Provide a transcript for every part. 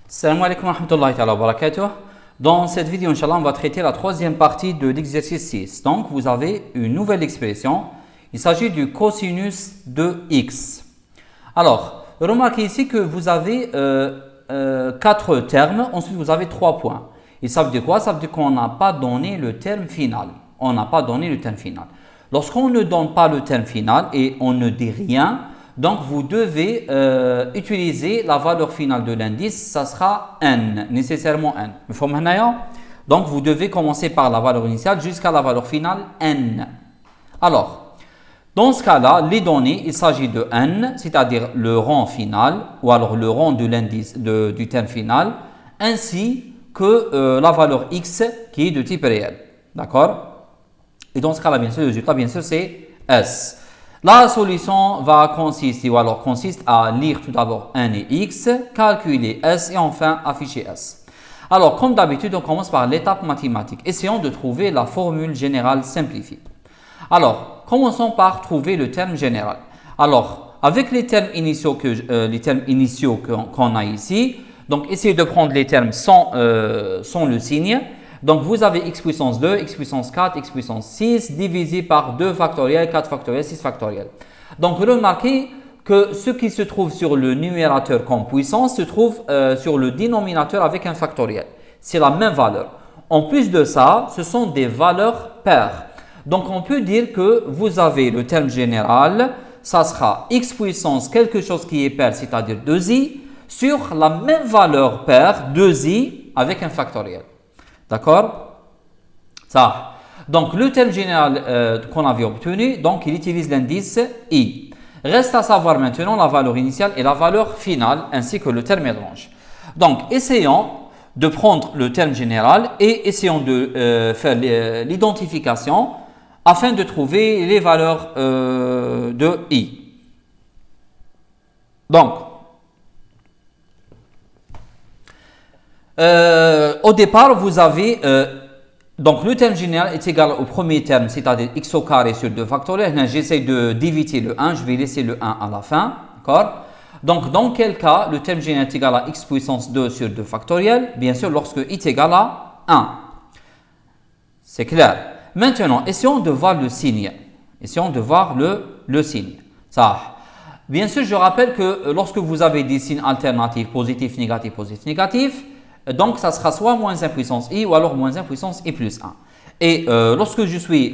Salam alaikum wa rahmatullahi wa barakatuh. Dans cette vidéo, Inch'Allah, on va traiter la troisième partie de l'exercice 6. Donc, vous avez une nouvelle expression. Il s'agit du cosinus de x. Alors, remarquez ici que vous avez 4 termes. Ensuite, vous avez 3 points. Et ça veut dire quoi? Ça veut dire qu'on n'a pas donné le terme final. On n'a pas donné le terme final. Lorsqu'on ne donne pas le terme final et on ne dit rien, donc vous devez utiliser la valeur finale de l'indice, ça sera n, nécessairement n. Donc vous devez commencer par la valeur initiale jusqu'à la valeur finale n. Alors, dans ce cas-là, les données, il s'agit de n, c'est-à-dire le rang final, ou alors le rang de l'indice du terme final, ainsi que la valeur x qui est de type réel. D'accord? Et dans ce cas-là, bien sûr, le résultat, bien sûr, c'est s. La solution va consister, ou alors consiste à lire tout d'abord n et x, calculer s et enfin afficher s. Alors, comme d'habitude, on commence par l'étape mathématique. Essayons de trouver la formule générale simplifiée. Alors, commençons par trouver le terme général. Alors, avec les termes initiaux qu'on a ici, donc essayez de prendre les termes sans le signe. Donc, vous avez x puissance 2, x puissance 4, x puissance 6 divisé par 2 factoriel, 4 factoriel, 6 factoriel. Donc, remarquez que ce qui se trouve sur le numérateur comme puissance se trouve sur le dénominateur avec un factoriel. C'est la même valeur. En plus de ça, ce sont des valeurs paires. Donc, on peut dire que vous avez le terme général, ça sera x puissance quelque chose qui est pair, c'est-à-dire 2i, sur la même valeur paire, 2i, avec un factoriel. D'accord? Ça. Donc, le terme général qu'on avait obtenu, donc il utilise l'indice i. Reste à savoir maintenant la valeur initiale et la valeur finale, ainsi que le terme étrange. Donc, essayons de prendre le terme général et essayons de faire l'identification afin de trouver les valeurs de i. Donc, au départ, vous avez donc le terme général est égal au premier terme, c'est-à-dire x au carré sur 2 factoriel. J'essaie de diviser le 1, je vais laisser le 1 à la fin. D'accord? Donc, dans quel cas le terme général est égal à x puissance 2 sur 2 factoriel? Bien sûr, lorsque i est égal à 1. C'est clair. Maintenant, essayons de voir le signe. Essayons de voir le signe. Ça. Bien sûr, je rappelle que lorsque vous avez des signes alternatifs, positif, négatif, donc ça sera soit moins 1 puissance i ou alors moins 1 puissance i plus 1. Et lorsque je suis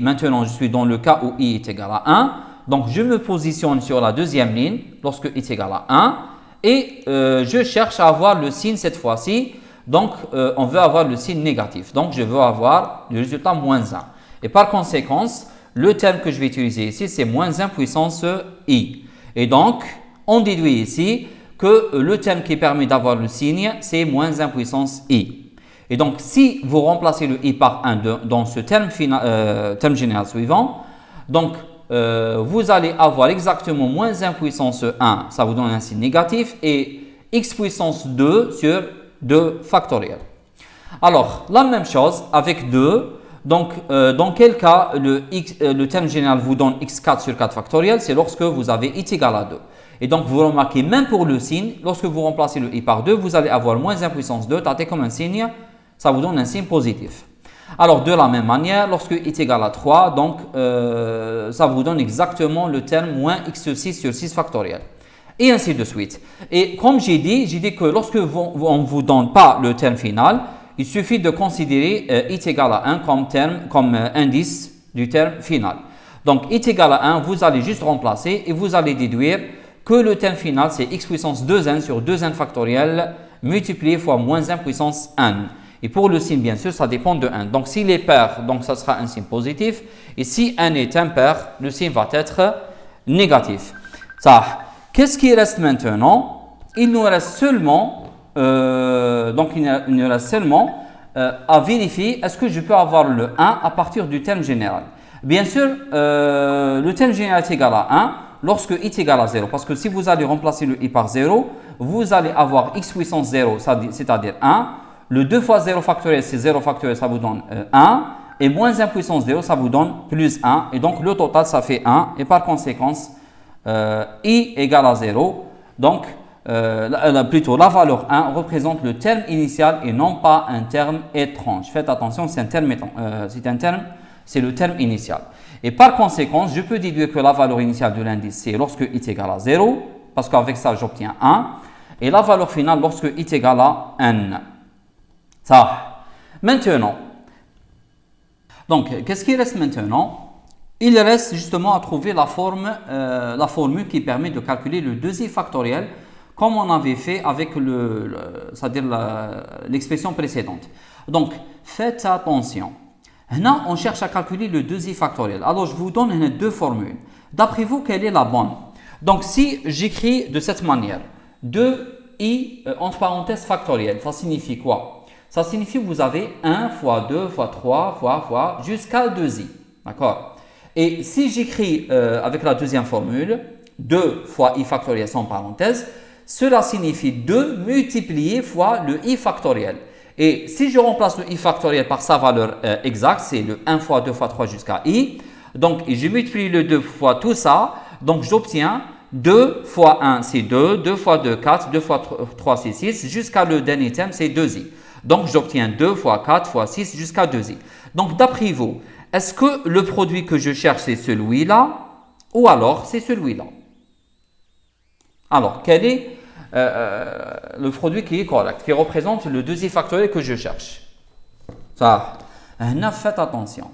dans le cas où i est égal à 1, donc je me positionne sur la deuxième ligne lorsque i est égal à 1 et je cherche à avoir le signe cette fois-ci. Donc on veut avoir le signe négatif. Donc je veux avoir le résultat moins 1. Et par conséquent, le terme que je vais utiliser ici, c'est moins 1 puissance i. Et donc, on déduit ici que le terme qui permet d'avoir le signe, c'est moins 1 puissance i. Et donc, si vous remplacez le i par 1 dans ce terme général suivant, donc vous allez avoir exactement moins 1 puissance 1, ça vous donne un signe négatif, et x puissance 2 sur 2 factoriel. Alors, la même chose avec 2. Donc, dans quel cas le terme général vous donne x4 sur 4 factoriel, c'est lorsque vous avez i égal à 2. Et donc, vous remarquez, même pour le signe, lorsque vous remplacez le i par 2, vous allez avoir moins 1 puissance 2, traité comme un signe, ça vous donne un signe positif. Alors, de la même manière, lorsque i est égal à 3, donc, ça vous donne exactement le terme moins x6 sur 6 factoriel. Et ainsi de suite. Et comme j'ai dit que lorsque on ne vous donne pas le terme final, il suffit de considérer i est égal à 1 comme indice du terme final. Donc, i est égal à 1, vous allez juste remplacer et vous allez déduire que le terme final, c'est x puissance 2n sur 2n factoriel multiplié fois moins 1 puissance n. Et pour le signe, bien sûr, ça dépend de n. Donc, s'il est pair, donc ça sera un signe positif. Et si n est impair, le signe va être négatif. Ça. Qu'est-ce qui reste maintenant? Il nous reste seulement à vérifier est-ce que je peux avoir le 1 à partir du terme général. Bien sûr, le terme général est égal à 1 lorsque i est égal à 0. Parce que si vous allez remplacer le i par 0, vous allez avoir x puissance 0, c'est-à-dire 1. Le 2 fois 0 factoriel, c'est 0 factoriel, ça vous donne 1. Et moins 1 puissance 0, ça vous donne plus 1. Et donc, le total, ça fait 1. Et par conséquent, i égale à 0. Donc, plutôt la valeur 1 représente le terme initial et non pas un terme étrange. Faites attention, c'est le terme initial. Et par conséquent, je peux déduire que la valeur initiale de l'indice, c'est lorsque i est égal à 0, parce qu'avec ça, j'obtiens 1. Et la valeur finale, lorsque i est égal à n. Ça. Maintenant, donc, qu'est-ce qui reste maintenant? Il reste justement à trouver la formule qui permet de calculer le 2i factoriel, comme on avait fait avec c'est-à-dire l'expression précédente. Donc, faites attention. Là, on cherche à calculer le 2i factoriel. Alors, je vous donne deux formules. D'après vous, quelle est la bonne? Donc, si j'écris de cette manière, 2i entre parenthèses factoriel, ça signifie quoi? Ça signifie que vous avez 1 fois 2 fois 3 fois jusqu'à 2i. D'accord? Et si j'écris avec la deuxième formule, 2 fois i factoriel sans parenthèse, cela signifie 2 multiplié fois le i factoriel. Et si je remplace le i factoriel par sa valeur exacte, c'est le 1 fois 2 fois 3 jusqu'à i. Donc, je multiplie le 2 fois tout ça. Donc, j'obtiens 2 fois 1, c'est 2. 2 fois 2, 4. 2 fois 3, c'est 6. Jusqu'à le dernier terme, c'est 2i. Donc, j'obtiens 2 fois 4 fois 6 jusqu'à 2i. Donc, d'après vous, est-ce que le produit que je cherche, c'est celui-là ou alors c'est celui-là? Alors, quel est le produit qui est correct, qui représente le 2i factoriel que je cherche? Ça, faites attention.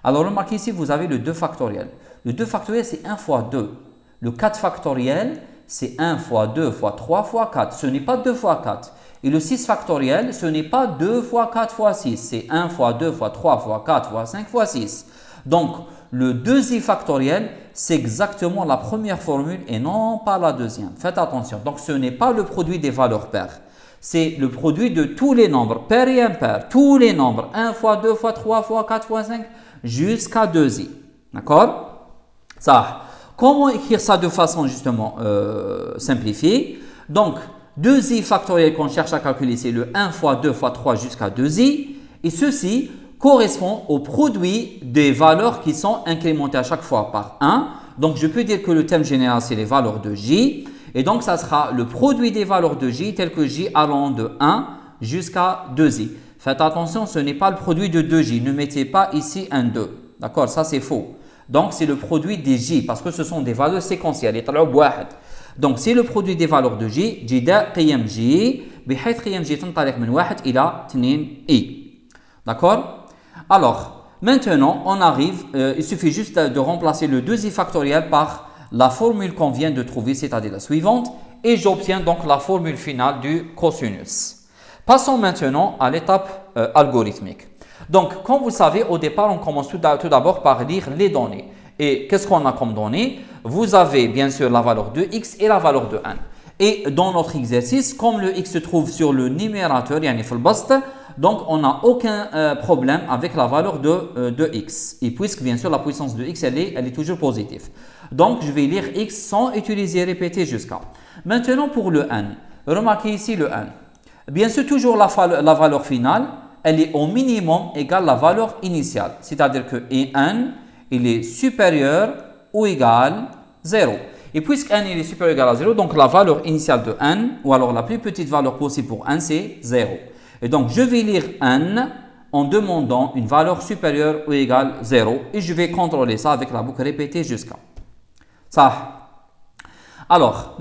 Alors, remarquez ici, vous avez le 2 factoriel. Le 2 factoriel, c'est 1 fois 2. Le 4 factoriel, c'est 1 fois 2 fois 3 fois 4. Ce n'est pas 2 fois 4. Et le 6 factoriel, ce n'est pas 2 fois 4 fois 6. C'est 1 fois 2 fois 3 fois 4 fois 5 fois 6. Donc, le 2i factoriel, c'est exactement la première formule et non pas la deuxième. Faites attention. Donc, ce n'est pas le produit des valeurs paires. C'est le produit de tous les nombres, paires et impaires. Tous les nombres, 1 fois 2 fois 3 fois 4 fois 5, jusqu'à 2i. D'accord? Ça. Comment écrire ça de façon justement simplifiée? Donc, 2i factoriel qu'on cherche à calculer, c'est le 1 fois 2 fois 3 jusqu'à 2i. Et ceci correspond au produit des valeurs qui sont incrémentées à chaque fois par 1. Donc, je peux dire que le terme général, c'est les valeurs de j. Et donc, ça sera le produit des valeurs de j tel que j allant de 1 jusqu'à 2i. Faites attention, ce n'est pas le produit de 2j. Ne mettez pas ici un 2. D'accord? Ça, c'est faux. Donc, c'est le produit des j parce que ce sont des valeurs séquentielles. Donc, c'est le produit des valeurs de j. جداء قيم j بحيث قيم j تنطلق من 1 إلى 2i. D'accord? Alors, maintenant, on arrive, il suffit juste de remplacer le 2i factoriel par la formule qu'on vient de trouver, c'est-à-dire la suivante, et j'obtiens donc la formule finale du cosinus. Passons maintenant à l'étape algorithmique. Donc, comme vous savez, au départ, on commence tout d'abord par lire les données. Et qu'est-ce qu'on a comme données? Vous avez bien sûr la valeur de x et la valeur de n. Et dans notre exercice, comme le x se trouve sur le numérateur, yani في البسط, donc on n'a aucun problème avec la valeur de x. Et puisque bien sûr la puissance de x, elle est toujours positive. Donc je vais lire x sans utiliser répéter jusqu'à. Maintenant pour le n, remarquez ici le n. Bien sûr toujours la valeur finale, elle est au minimum égale à la valeur initiale. C'est-à-dire que n, il est supérieur ou égal 0. Et puisque n est supérieur ou égal à 0, donc la valeur initiale de n, ou alors la plus petite valeur possible pour n, c'est 0. Et donc, je vais lire n en demandant une valeur supérieure ou égale 0. Et je vais contrôler ça avec la boucle répétée jusqu'à. Ça. Alors,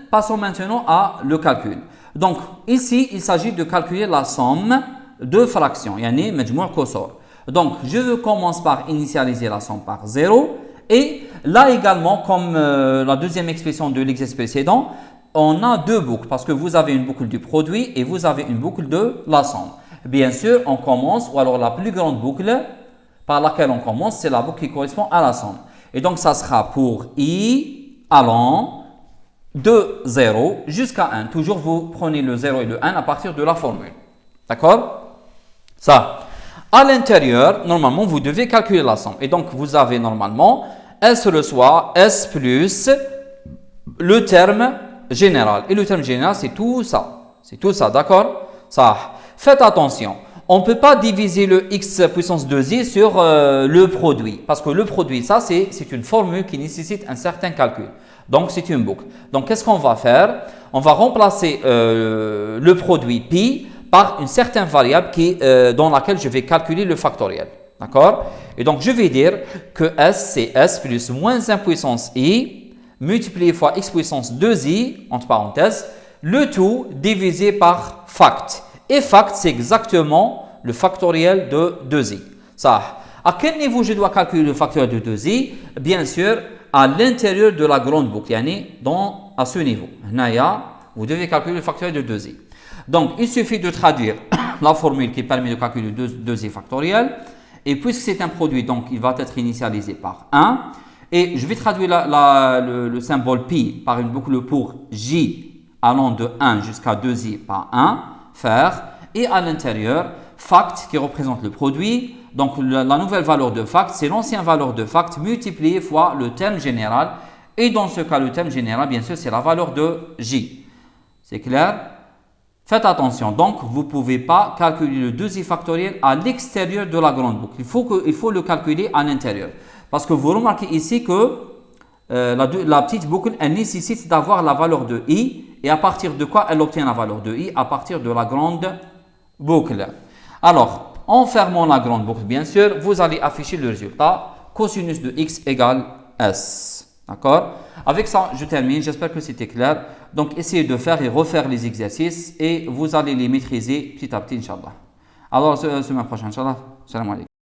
passons maintenant à le calcul. Donc, ici, il s'agit de calculer la somme de fractions. Yani, مجموع كسور. Donc, je commence par initialiser la somme par 0. Et là également, comme la deuxième expression de l'exercice précédent, on a deux boucles parce que vous avez une boucle du produit et vous avez une boucle de la somme. Bien sûr, on commence, ou alors la plus grande boucle par laquelle on commence, c'est la boucle qui correspond à la somme. Et donc, ça sera pour i allant de 0 jusqu'à 1. Toujours, vous prenez le 0 et le 1 à partir de la formule. D'accord? Ça. À l'intérieur, normalement, vous devez calculer la somme. Et donc, vous avez normalement S reçoit S plus le terme général. Et le terme général, c'est tout ça. C'est tout ça, d'accord? Ça. Faites attention. On ne peut pas diviser le x puissance 2i sur le produit. Parce que le produit, ça, c'est une formule qui nécessite un certain calcul. Donc, c'est une boucle. Donc, qu'est-ce qu'on va faire? On va remplacer le produit pi par une certaine variable dans laquelle je vais calculer le factoriel. D'accord? Et donc, je vais dire que S, c'est S plus moins 1 puissance I multiplié fois x puissance 2i, entre parenthèses, le tout divisé par fact. Et fact, c'est exactement le factoriel de 2i. Ça. À quel niveau je dois calculer le factoriel de 2i? Bien sûr, à l'intérieur de la grande boucle, à ce niveau. Vous devez calculer le factoriel de 2i. Donc, il suffit de traduire la formule qui permet de calculer 2i factoriel. Et puisque c'est un produit, donc il va être initialisé par 1. Et je vais traduire le symbole pi par une boucle pour j allant de 1 jusqu'à 2i par 1, faire. Et à l'intérieur, fact qui représente le produit. Donc, la nouvelle valeur de fact, c'est l'ancienne valeur de fact multipliée fois le terme général. Et dans ce cas, le terme général, bien sûr, c'est la valeur de j. C'est clair? Faites attention. Donc, vous ne pouvez pas calculer le 2i factoriel à l'extérieur de la grande boucle. Il faut le calculer à l'intérieur. Parce que vous remarquez ici que la petite boucle, elle nécessite d'avoir la valeur de i. Et à partir de quoi elle obtient la valeur de i? À partir de la grande boucle. Alors, en fermant la grande boucle, bien sûr, vous allez afficher le résultat. Cosinus de x égale s. D'accord? Avec ça, je termine. J'espère que c'était clair. Donc, essayez de faire et refaire les exercices et vous allez les maîtriser petit à petit, Inch'Allah. Alors, semaine prochaine, Inch'Allah. Salam alaikum.